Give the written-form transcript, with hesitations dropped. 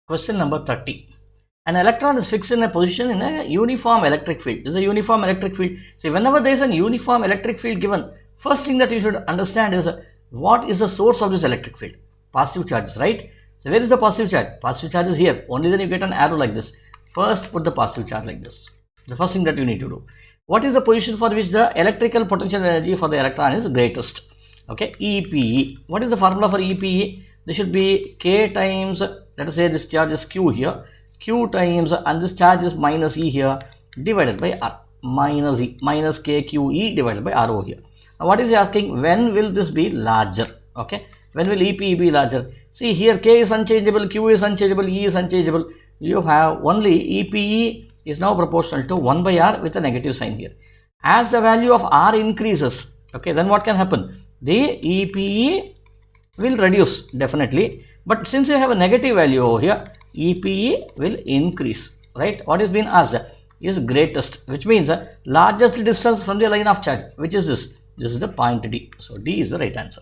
Question number 30. An electron is fixed in a position in a uniform electric field. This is a uniform electric field. See, whenever there is a uniform electric field given, first thing that you should understand is what is the source of this electric field? Positive charges, right? So, where is the positive charge? Positive charge is here. Only then you get an arrow like this. First, put the positive charge like this. The first thing that you need to do. What is the position for which the electrical potential energy for the electron is greatest? Okay, EPE. What is the formula for EPE? This should be K times, let us say this charge is Q here, Q times, and this charge is minus E here, divided by R, minus E, minus KQE divided by R over here. Now what is he asking? When will this be larger? Okay, when will EPE be larger? See here, K is unchangeable, Q is unchangeable, E is unchangeable. You have only EPE is now proportional to 1 by R with a negative sign here. As the value of R increases, okay, then what can happen? The EPE will reduce definitely, but since you have a negative value over here, EPE will increase, right? What is being asked is greatest, which means largest distance from the line of charge, which is this. This is the point D. So D is the right answer.